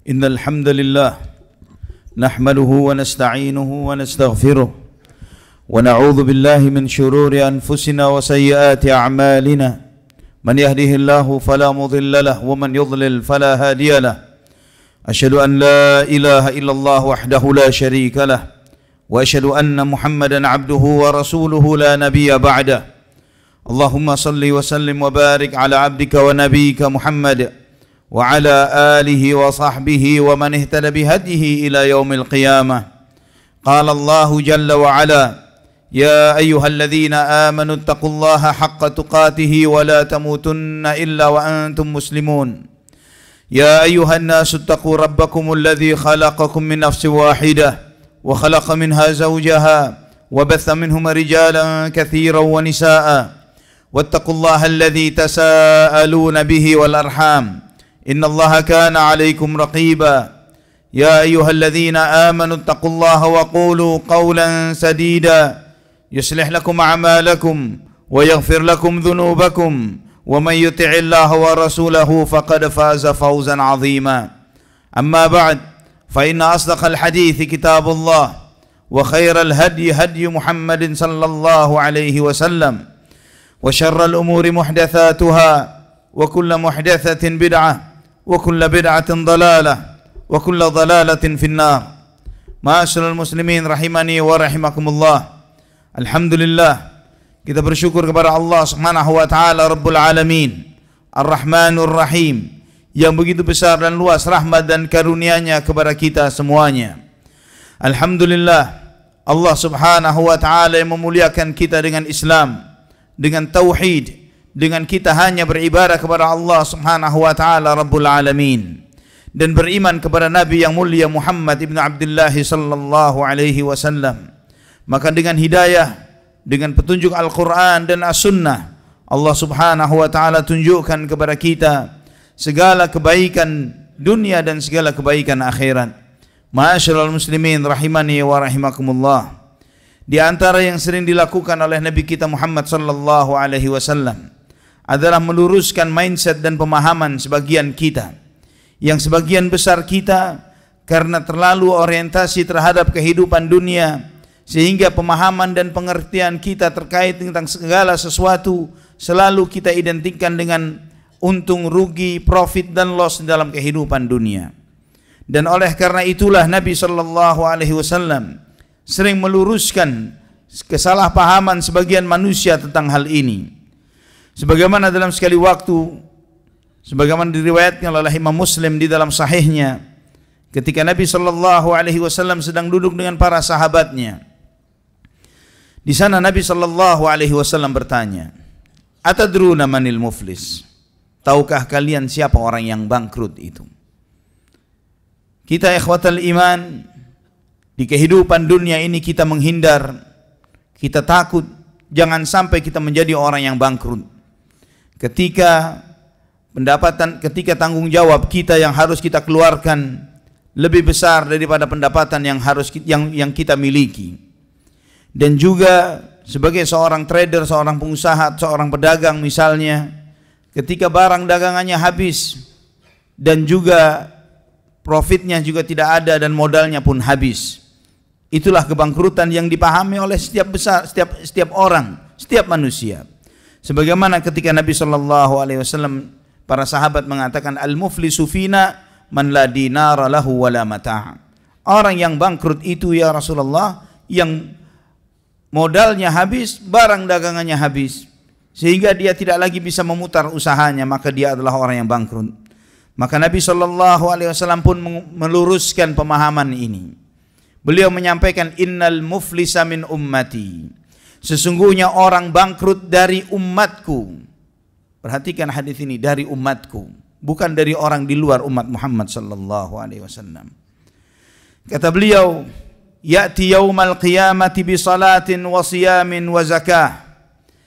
إن الحمد لله نحمده ونستعينه ونستغفره ونعوذ بالله من شرور أنفسنا وسيئات أعمالنا من يهده الله فلا مضل له ومن يضلل فلا هادي له أشهد أن لا إله إلا الله وحده لا شريك له وأشهد أن محمدا عبده ورسوله لا نبي بعده اللهم صل وسلم وبارك على عبدك ونبيك محمد وعلى آله وصحبه ومن اهتدى بهديه إلى يوم القيامة قال الله جل وعلا يا أيها الذين آمنوا اتقوا الله حق تقاته ولا تموتن إلا وأنتم مسلمون يا أيها الناس اتقوا ربكم الذي خلقكم من نفس واحدة وخلق منها زوجها وبث منهما رجالا كثيرا ونساء واتقوا الله الذي تساءلون به والأرحام إن الله كان عليكم رقيبا يا أيها الذين آمنوا اتقوا الله وقولوا قولا سديدا يصلح لكم أعمالكم ويغفر لكم ذنوبكم ومن يطع الله ورسوله فقد فاز فوزا عظيما أما بعد فإن أصدق الحديث كتاب الله وخير الهدي هدي محمد صلى الله عليه وسلم وشر الأمور محدثاتها وكل محدثة بدعة وكل بدعة ضلالة وكل ضلالة في النار معاشر المسلمين rahimani wa rahimakumullah. Alhamdulillah, kita bersyukur kepada Allah Subhanahu wa taala Rabbul Alamin Ar-Rahmanur Rahim yang begitu besar dan luas rahmat dan karunia-Nya kepada kita semuanya. Alhamdulillah, Allah Subhanahu wa taala yang memuliakan kita dengan Islam, dengan tauhid, dengan kita hanya beribadah kepada Allah Subhanahu wa taala Rabbul Alamin dan beriman kepada Nabi yang mulia Muhammad ibn Abdullah sallallahu alaihi wasallam. Maka dengan hidayah, dengan petunjuk Al-Qur'an dan As-Sunnah, Allah Subhanahu wa taala tunjukkan kepada kita segala kebaikan dunia dan segala kebaikan akhirat. Ma'asyiral muslimin rahimani wa rahimakumullah. Di antara yang sering dilakukan oleh Nabi kita Muhammad sallallahu alaihi wasallam adalah meluruskan mindset dan pemahaman sebagian kita, yang sebagian besar kita karena terlalu orientasi terhadap kehidupan dunia sehingga pemahaman dan pengertian kita terkait tentang segala sesuatu selalu kita identikkan dengan untung rugi, profit dan loss dalam kehidupan dunia. Dan oleh karena itulah Nabi sallallahu alaihi wasallam sering meluruskan kesalahpahaman sebagian manusia tentang hal ini. Sebagaimana dalam sekali waktu, sebagaimana diriwayatkan oleh Imam Muslim di dalam sahihnya, ketika Nabi sallallahu alaihi wasallam sedang duduk dengan para sahabatnya. Di sana Nabi sallallahu alaihi wasallam bertanya, "Atadruna manil muflis?" Tahukah kalian siapa orang yang bangkrut itu? Kita ikhwatal iman, di kehidupan dunia ini kita menghindar, kita takut jangan sampai kita menjadi orang yang bangkrut. Ketika tanggung jawab kita yang harus kita keluarkan lebih besar daripada pendapatan yang kita miliki. Dan juga sebagai seorang trader, seorang pengusaha, seorang pedagang misalnya, ketika barang dagangannya habis dan juga profitnya juga tidak ada dan modalnya pun habis. Itulah kebangkrutan yang dipahami oleh setiap orang, setiap manusia. Sebagaimana ketika Nabi sallallahu alaihi wasallam, para sahabat mengatakan, al-muflisu fina man la dinara lahu wala mata'. Orang yang bangkrut itu ya Rasulullah yang modalnya habis, barang dagangannya habis, sehingga dia tidak lagi bisa memutar usahanya, maka dia adalah orang yang bangkrut. Maka Nabi sallallahu alaihi wasallam pun meluruskan pemahaman ini. Beliau menyampaikan, innal muflisa min ummati. Sesungguhnya orang bangkrut dari umatku. Perhatikan hadis ini, dari umatku, bukan dari orang di luar umat Muhammad sallallahu alaihi wasallam. Kata beliau, ya'ti yaumal qiyamati bi salatin wa siyamin wa zakah.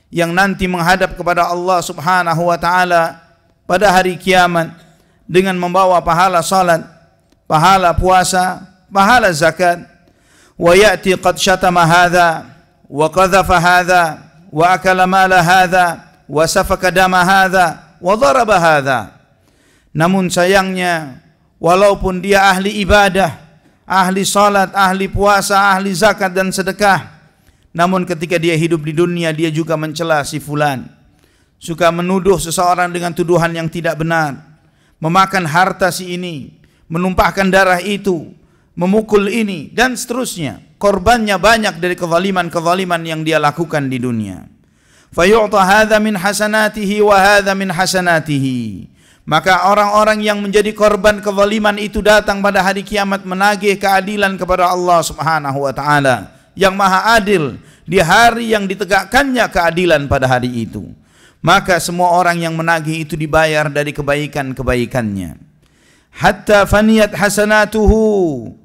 Yang nanti menghadap kepada Allah Subhanahu wa taala pada hari kiamat dengan membawa pahala salat, pahala puasa, pahala zakat. Wa ya'ti qad syatama hadza wa qadhafa hadza wa akala mala hadza wa safaka dama hadza wa daraba hadza. Namun sayangnya walaupun dia ahli ibadah, ahli salat, ahli puasa, ahli zakat dan sedekah, namun ketika dia hidup di dunia dia juga mencela si fulan, suka menuduh seseorang dengan tuduhan yang tidak benar, memakan harta si ini, menumpahkan darah itu, memukul ini, dan seterusnya. Korbannya banyak dari kezaliman-kezaliman yang dia lakukan di dunia. Fayu'ta hadza min hasanatihi wa hadza min hasanatihi. Maka orang-orang yang menjadi korban kezaliman itu datang pada hari kiamat menagih keadilan kepada Allah Subhanahu wa taala yang maha adil di hari yang ditegakkannya keadilan pada hari itu. Maka semua orang yang menagih itu dibayar dari kebaikan-kebaikannya. Hatta faniyat hasanatuhu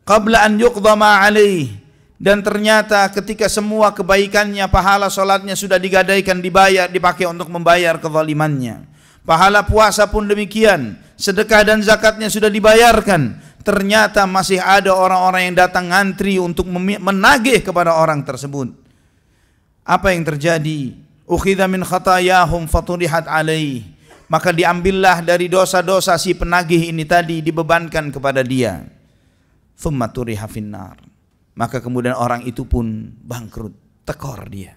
qabla an yuqda ma alaih. Dan ternyata ketika semua kebaikannya, pahala salatnya sudah digadaikan, dibayar, dipakai untuk membayar kezalimannya. Pahala puasa pun demikian, sedekah dan zakatnya sudah dibayarkan. Ternyata masih ada orang-orang yang datang ngantri untuk menagih kepada orang tersebut. Apa yang terjadi? Ukhidha min khatayahum faturihat alaih. Maka diambillah dari dosa-dosa si penagih ini tadi, dibebankan kepada dia. Thumma turiha finnar. Maka kemudian orang itu pun bangkrut, tekor dia.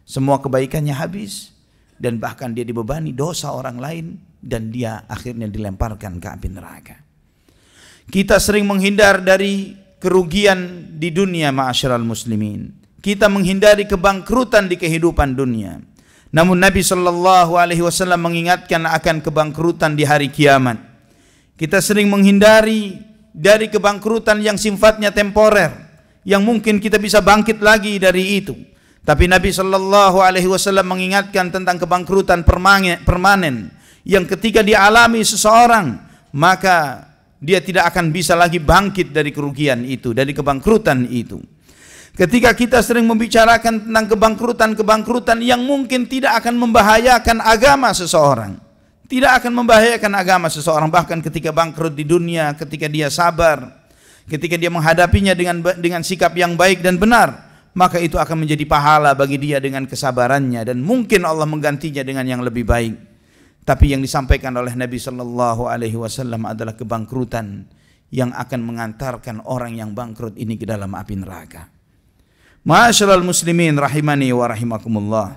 Semua kebaikannya habis, dan bahkan dia dibebani dosa orang lain, dan dia akhirnya dilemparkan ke api neraka. Kita sering menghindar dari kerugian di dunia, ma'asyiral muslimin. Kita menghindari kebangkrutan di kehidupan dunia. Namun Nabi SAW mengingatkan akan kebangkrutan di hari kiamat. Kita sering menghindari dari kebangkrutan yang sifatnya temporer, yang mungkin kita bisa bangkit lagi dari itu. Tapi Nabi SAW mengingatkan tentang kebangkrutan permanen yang ketika dialami seseorang, maka dia tidak akan bisa lagi bangkit dari kerugian itu, dari kebangkrutan itu. Ketika kita sering membicarakan tentang kebangkrutan yang mungkin tidak akan membahayakan agama seseorang, tidak akan membahayakan agama seseorang, bahkan ketika bangkrut di dunia, ketika dia sabar, ketika dia menghadapinya dengan sikap yang baik dan benar, maka itu akan menjadi pahala bagi dia dengan kesabarannya, dan mungkin Allah menggantinya dengan yang lebih baik. Tapi yang disampaikan oleh Nabi SAW adalah kebangkrutan yang akan mengantarkan orang yang bangkrut ini ke dalam api neraka. Ma'asyiral muslimin rahimani wa rahimakumullah.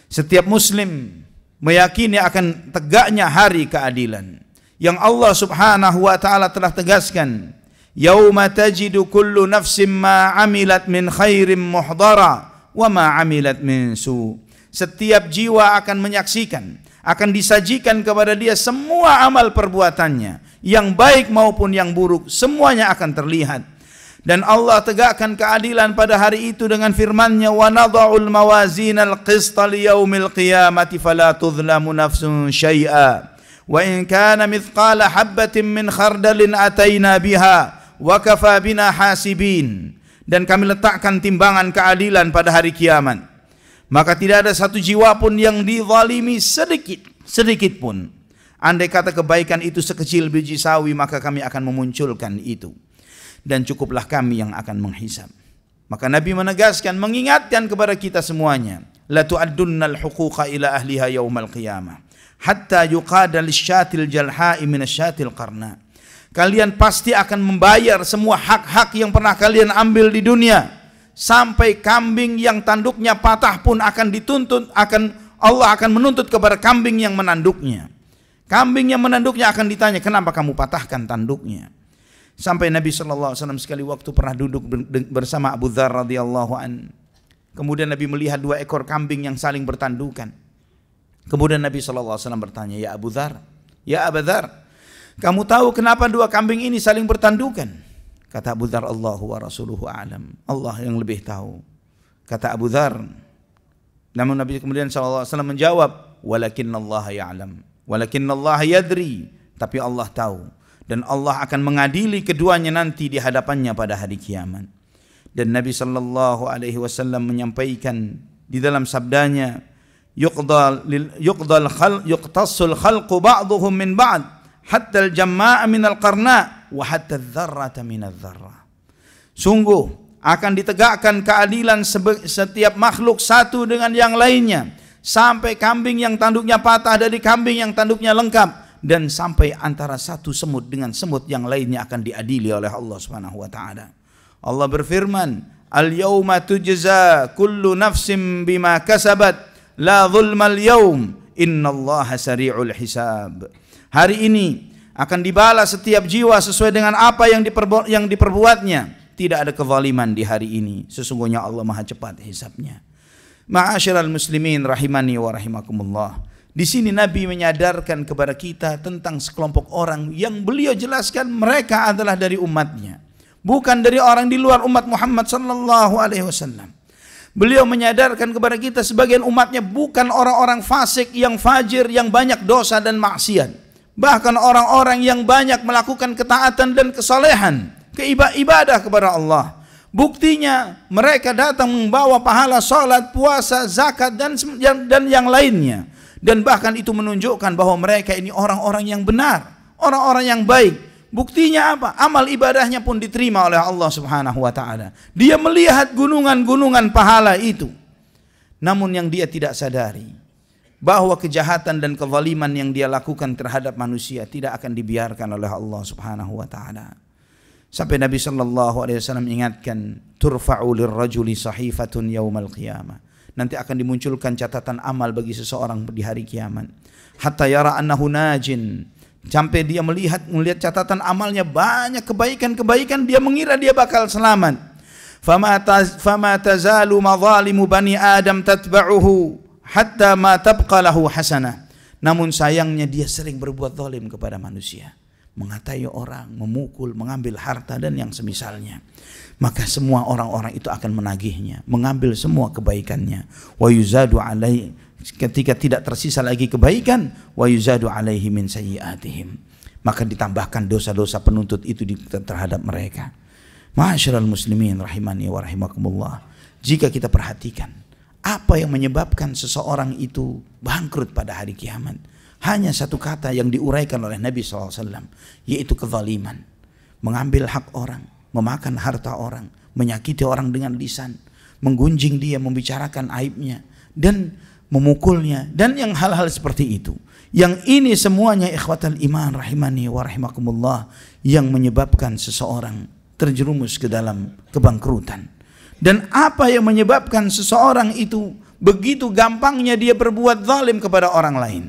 Setiap muslim meyakini akan tegaknya hari keadilan yang Allah Subhanahu wa taala telah tegaskan. Yauma tajidu kullu nafsin ma amilat min khairin muhdara wa ma amilat min su. Setiap jiwa akan menyaksikan, akan disajikan kepada dia semua amal perbuatannya, yang baik maupun yang buruk, semuanya akan terlihat. Dan Allah tegakkan keadilan pada hari itu dengan firman-Nya, wa nadha'ul mawazinal qista liyaumil qiyamati fala tudhlamu nafsun syai'a wa in kana mithqala habatin min khardalin ataina biha wa kafa bina hasibin. Dan kami letakkan timbangan keadilan pada hari kiamat, maka tidak ada satu jiwa pun yang dizalimi sedikit pun. Andai kata kebaikan itu sekecil biji sawi, maka kami akan memunculkan itu, dan cukuplah kami yang akan menghisab. Maka Nabi menegaskan, mengingatkan kepada kita semuanya, la tu'addunnal huquqa ila ahliha yaumal qiyamah hatta yuqada lisyatil jalha'i minasyatil qarna. Kalian pasti akan membayar semua hak-hak yang pernah kalian ambil di dunia, sampai kambing yang tanduknya patah pun akan dituntut, Allah akan menuntut kepada kambing yang menanduknya. Kambing yang menanduknya akan ditanya, kenapa kamu patahkan tanduknya? Sampai Nabi SAW sekali waktu pernah duduk bersama Abu Dzar radhiyallahu an. Kemudian Nabi melihat dua ekor kambing yang saling bertandukan. Kemudian Nabi SAW bertanya, ya Abu Dzar, ya Abu Dzar, kamu tahu kenapa dua kambing ini saling bertandukan? Kata Abu Dzar, Allahu wa rasuluhu a'lam. Allah yang lebih tahu. Kata Abu Dzar. Namun Nabi kemudian SAW menjawab, walakinnallaha ya'lam, walakinnallaha yadri. Tapi Allah tahu, dan Allah akan mengadili keduanya nanti di hadapannya pada hari kiamat. Dan Nabi SAW menyampaikan di dalam sabdanya, yuqtassul khalqu ba'duhum min ba'd hatta al-jamma'a minal qarna wa hatta al-dharrata minal dharra. Sungguh akan ditegakkan keadilan setiap makhluk satu dengan yang lainnya, sampai kambing yang tanduknya patah dari kambing yang tanduknya lengkap, dan sampai antara satu semut dengan semut yang lainnya akan diadili oleh Allah Subhanahu wa taala. Allah berfirman, "Al-yauma tujza kullu nafsin bima kasabat, la zulmal yaum, innallaha sari'ul hisab." Hari ini akan dibalas setiap jiwa sesuai dengan apa yang diperbuatnya. Tidak ada kezaliman di hari ini. Sesungguhnya Allah Maha cepat hisabnya. Ma'asyiral muslimin rahimani wa rahimakumullah. Di sini Nabi menyadarkan kepada kita tentang sekelompok orang yang beliau jelaskan mereka adalah dari umatnya, bukan dari orang di luar umat Muhammad sallallahu alaihi wasallam. Beliau menyadarkan kepada kita sebagian umatnya bukan orang-orang fasik yang fajir yang banyak dosa dan maksiat, bahkan orang-orang yang banyak melakukan ketaatan dan kesalehan, ibadah kepada Allah. Buktinya mereka datang membawa pahala salat, puasa, zakat dan yang lainnya. Dan bahkan itu menunjukkan bahwa mereka ini orang-orang yang benar, orang-orang yang baik. Buktinya apa? Amal ibadahnya pun diterima oleh Allah Subhanahu wa taala. Dia melihat gunungan-gunungan pahala itu. Namun yang dia tidak sadari bahwa kejahatan dan kezaliman yang dia lakukan terhadap manusia tidak akan dibiarkan oleh Allah Subhanahu wa taala. Sampai Nabi sallallahu alaihi wasallam ingatkan, turfa'u lirrajuli sahifatun yaumal qiyamah. Nanti akan dimunculkan catatan amal bagi seseorang di hari kiamat. Hatta yara annahu najin. Sampai dia melihat catatan amalnya banyak kebaikan-kebaikan, dia mengira dia bakal selamat. Fama tazalu mazalimu bani Adam tatba'uhu hatta ma tabqa lahu hasanah. Namun sayangnya dia sering berbuat zalim kepada manusia, mengatai orang, memukul, mengambil harta dan yang semisalnya. Maka semua orang-orang itu akan menagihnya, mengambil semua kebaikannya. Wa yuzadu alaihi, ketika tidak tersisa lagi kebaikan, wa yuzadu alaihi min sayyi'atihim, maka ditambahkan dosa-dosa penuntut itu terhadap mereka. Ma'asyiral muslimin rahimani wa rahimakumullah. Jika kita perhatikan apa yang menyebabkan seseorang itu bangkrut pada hari kiamat, hanya satu kata yang diuraikan oleh Nabi SAW, yaitu kezaliman. Mengambil hak orang, memakan harta orang, menyakiti orang dengan lisan, menggunjing dia, membicarakan aibnya, dan memukulnya, dan yang hal-hal seperti itu. Yang ini semuanya ikhwatal iman rahimani wa rahimakumullah, yang menyebabkan seseorang terjerumus ke dalam kebangkrutan. Dan apa yang menyebabkan seseorang itu begitu gampangnya dia berbuat zalim kepada orang lain?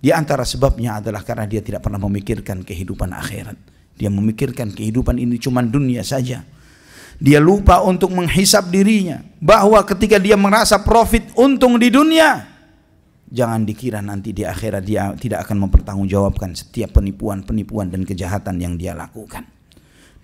Di antara sebabnya adalah karena dia tidak pernah memikirkan kehidupan akhirat. Dia memikirkan kehidupan ini cuma dunia saja. Dia lupa untuk menghisap dirinya, bahwa ketika dia merasa profit, untung di dunia, jangan dikira nanti di akhirat dia tidak akan mempertanggungjawabkan setiap penipuan-penipuan dan kejahatan yang dia lakukan.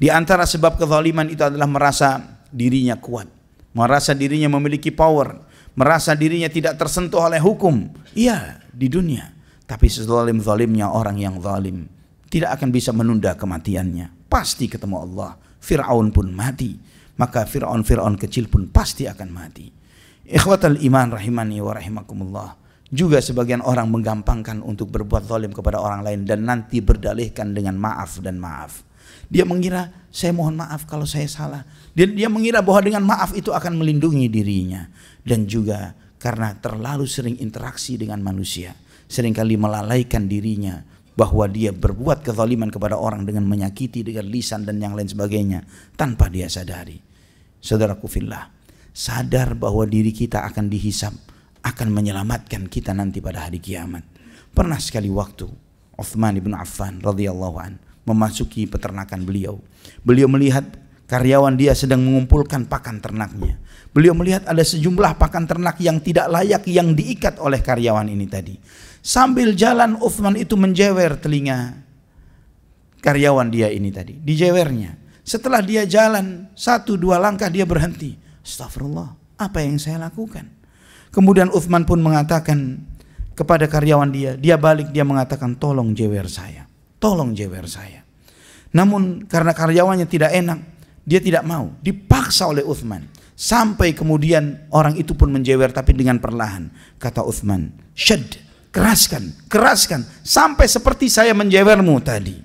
Di antara sebab kezaliman itu adalah merasa dirinya kuat, merasa dirinya memiliki power, merasa dirinya tidak tersentuh oleh hukum. Iya, di dunia. Tapi sezalim-zalimnya orang yang zalim tidak akan bisa menunda kematiannya. Pasti ketemu Allah. Fir'aun pun mati. Maka Fir'aun kecil pun pasti akan mati. Ikhwatal iman rahimani wa rahimakumullah. Juga sebagian orang menggampangkan untuk berbuat zalim kepada orang lain dan nanti berdalihkan dengan maaf dan maaf. Dia mengira, saya mohon maaf kalau saya salah. Dia mengira bahwa dengan maaf itu akan melindungi dirinya. Dan juga karena terlalu sering interaksi dengan manusia, seringkali melalaikan dirinya, bahwa dia berbuat kezaliman kepada orang dengan menyakiti dengan lisan dan yang lain sebagainya tanpa dia sadari. Saudaraku fillah, sadar bahwa diri kita akan dihisab, akan menyelamatkan kita nanti pada hari kiamat. Pernah sekali waktu Uthman bin Affan radhiyallahu an memasuki peternakan beliau. Beliau melihat karyawan dia sedang mengumpulkan pakan ternaknya. Beliau melihat ada sejumlah pakan ternak yang tidak layak yang diikat oleh karyawan ini tadi. Sambil jalan Uthman itu menjewer telinga karyawan dia ini tadi, dijewernya. Setelah dia jalan 1-2 langkah dia berhenti. Astagfirullah, apa yang saya lakukan? Kemudian Uthman pun mengatakan kepada karyawan dia balik, dia mengatakan, tolong jewer saya, tolong jewer saya. Namun karena karyawannya tidak enak, dia tidak mau, dipaksa oleh Uthman. Sampai kemudian orang itu pun menjewer tapi dengan perlahan. Kata Uthman, syad, keraskan, sampai seperti saya menjewermu tadi.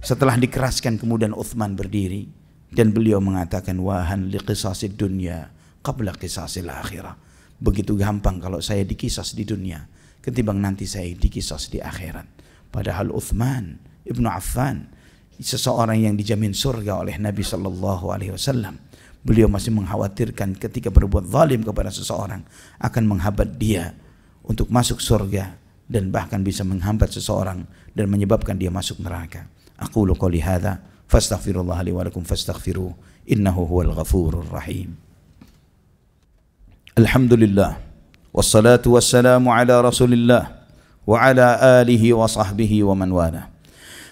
Setelah dikeraskan kemudian Uthman berdiri dan beliau mengatakan, wahan liqisasid dunya qabla qisasil akhirah. Begitu gampang kalau saya dikisas di dunia, ketimbang nanti saya dikisos di akhirat. Padahal Uthman ibnu Affan, seseorang yang dijamin surga oleh Nabi sallallahu alaihi wasallam, beliau masih mengkhawatirkan ketika berbuat zalim kepada seseorang akan menghambat dia untuk masuk surga dan bahkan bisa menghambat seseorang dan menyebabkan dia masuk neraka. Aqulu qouli hadza fastaghfirullah li wa lakum fastaghfiruh innahu huwal ghafurur rahim. Alhamdulillah wassalatu wassalamu ala Rasulillah wa ala alihi wa sahbihi wa man wala.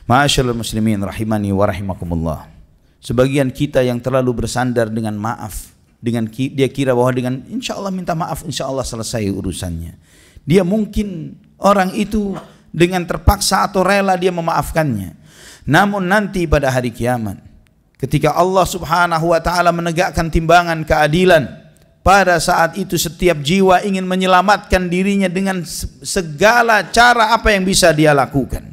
Ma'asyiral muslimin rahimani wa rahimakumullah. Sebagian kita yang terlalu bersandar dengan maaf, dengan dia kira bahwa dengan insyaallah minta maaf insyaallah selesai urusannya. Dia mungkin orang itu dengan terpaksa atau rela dia memaafkannya. Namun nanti pada hari kiamat ketika Allah Subhanahu wa taala menegakkan timbangan keadilan, pada saat itu setiap jiwa ingin menyelamatkan dirinya dengan segala cara apa yang bisa dia lakukan,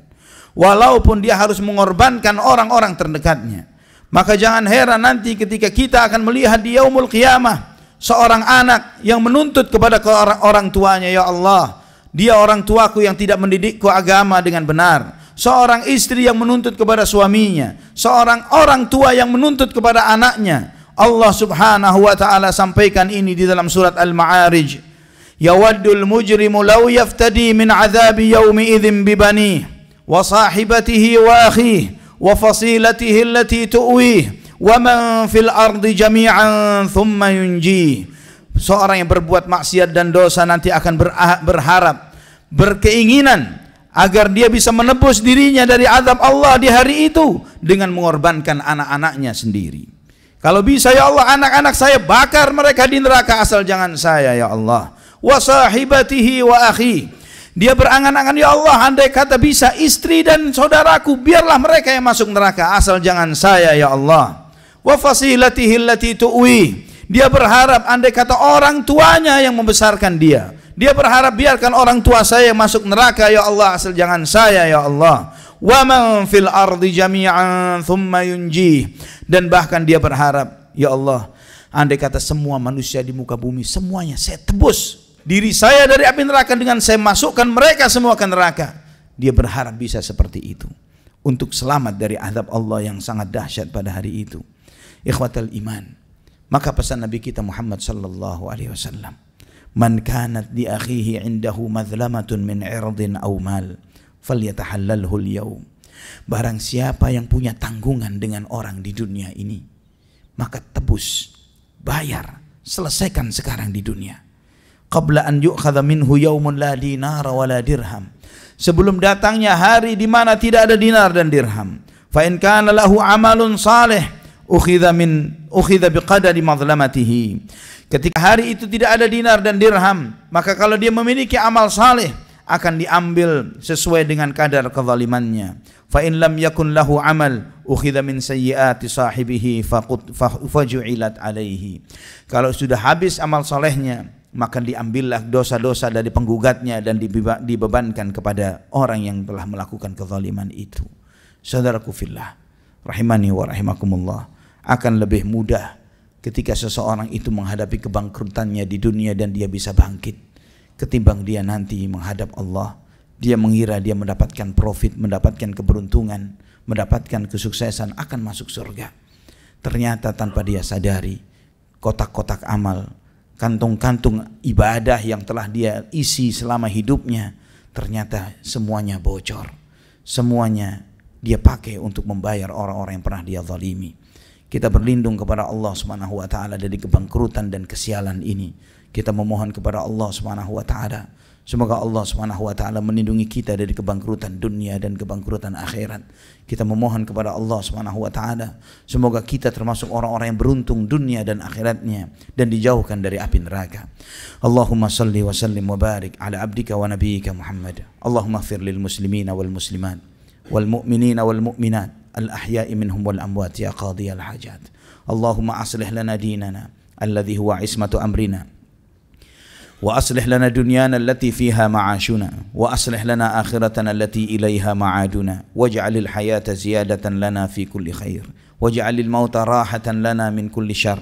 walaupun dia harus mengorbankan orang-orang terdekatnya. Maka jangan heran nanti ketika kita akan melihat di yaumul qiyamah seorang anak yang menuntut kepada orang tuanya, ya Allah, dia orang tuaku yang tidak mendidikku agama dengan benar. Seorang istri yang menuntut kepada suaminya, seorang orang tua yang menuntut kepada anaknya. Allah Subhanahu wa taala sampaikan ini di dalam surat Al-Ma'arij. Yawaddul mujrimu law yaftadi min adzabi yaumi idzin bibanihi wa sahibatihi wa akhihi wa fasilatihi allati tu'wih wa man fil ardi jami'an thumma yunji. Seorang yang berbuat maksiat dan dosa nanti akan berharap, berkeinginan agar dia bisa menebus dirinya dari azab Allah di hari itu dengan mengorbankan anak-anaknya sendiri. Kalau bisa ya Allah, anak-anak saya bakar mereka di neraka asal jangan saya ya Allah. Wa sahibatihi wa akhi. Dia berangan-angan, ya Allah, andai kata bisa istri dan saudaraku, biarlah mereka yang masuk neraka asal jangan saya ya Allah. Wa fasilatihi allati tu'wi. Dia berharap andai kata orang tuanya yang membesarkan dia. Dia berharap biarkan orang tua saya masuk neraka ya Allah asal jangan saya ya Allah. Wa man fil ardi jami'an thumma yunji. Dan bahkan dia berharap, ya Allah, andai kata semua manusia di muka bumi semuanya saya tebus diri saya dari api neraka dengan saya masukkan mereka semua ke neraka. Dia berharap bisa seperti itu untuk selamat dari azab Allah yang sangat dahsyat pada hari itu. Ikhwatal iman, maka pesan Nabi kita Muhammad sallallahu alaihi wasallam, man kanat di akhihi indahu madlamatun min irdin aw mal falyatahallalhu al-yawm. Barang siapa yang punya tanggungan dengan orang di dunia ini, maka tebus, bayar, selesaikan sekarang di dunia. Qabla an yu'khadha minhu yawmun la dinara wa la dirham. Sebelum datangnya hari di mana tidak ada dinar dan dirham. Fa in kana lahu amalun salih ukhidha biqadari madlamatihi. Ketika hari itu tidak ada dinar dan dirham, maka kalau dia memiliki amal saleh akan diambil sesuai dengan kadar kezalimannya. Fa in lam yakun lahu amal ukhidha min sayyiati sahibihi faju'ilat alaihi. Kalau sudah habis amal salehnya, maka diambillah dosa-dosa dari penggugatnya dan dibebankan kepada orang yang telah melakukan kezaliman itu. Saudaraku fillah, rahimani wa rahimakumullah, akan lebih mudah ketika seseorang itu menghadapi kebangkrutannya di dunia dan dia bisa bangkit, ketimbang dia nanti menghadap Allah, dia mengira dia mendapatkan profit, mendapatkan keberuntungan, mendapatkan kesuksesan, akan masuk surga. Ternyata tanpa dia sadari, kotak-kotak amal, kantung-kantung ibadah yang telah dia isi selama hidupnya, ternyata semuanya bocor. Semuanya dia pakai untuk membayar orang-orang yang pernah dia zalimi. Kita berlindung kepada Allah Subhanahu wa taala dari kebangkrutan dan kesialan ini. Kita memohon kepada Allah Subhanahu wa taala, semoga Allah Subhanahu wa taala melindungi kita dari kebangkrutan dunia dan kebangkrutan akhirat. Kita memohon kepada Allah Subhanahu wa taala, semoga kita termasuk orang-orang yang beruntung dunia dan akhiratnya dan dijauhkan dari api neraka. Allahumma salli wa sallim wa barik ala abdika wa nabiyyika Muhammad. Allahumma ighfir lil muslimina wal muslimat wal mu'minina wal mu'minat al ahya'i minhum wal amwat ya qadiyal hajat. Allahumma aslih lana dinana alladhi huwa ismatu amrina وأصلح لنا دنيانا التي فيها معاشنا وأصلح لنا آخرتنا التي إليها معادنا واجعل الحياة زيادة لنا في كل خير واجعل الموت راحة لنا من كل شر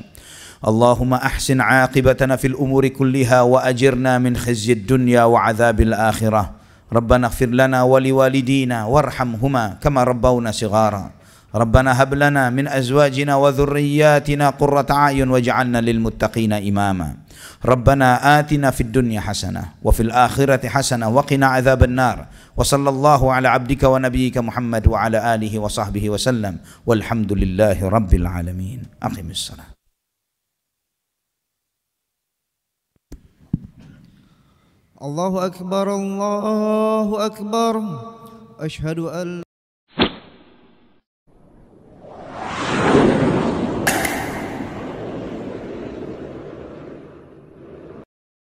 اللهم أحسن عاقبتنا في الأمور كلها وأجرنا من خزي الدنيا وعذاب الآخرة ربنا اغفر لنا ولوالدينا وارحمهما كما ربونا صغارا ربنا هب لنا من أزواجنا وذرياتنا قرة أعين واجعلنا للمتقين إماما ربنا آتنا في الدنيا حسنة وفي الآخرة حسنة وقنا عذاب النار وصلى الله على عبدك ونبيك محمد وعلى آله وصحبه وسلم والحمد لله رب العالمين أقم الصلاة. الله أكبر الله أكبر أشهد أن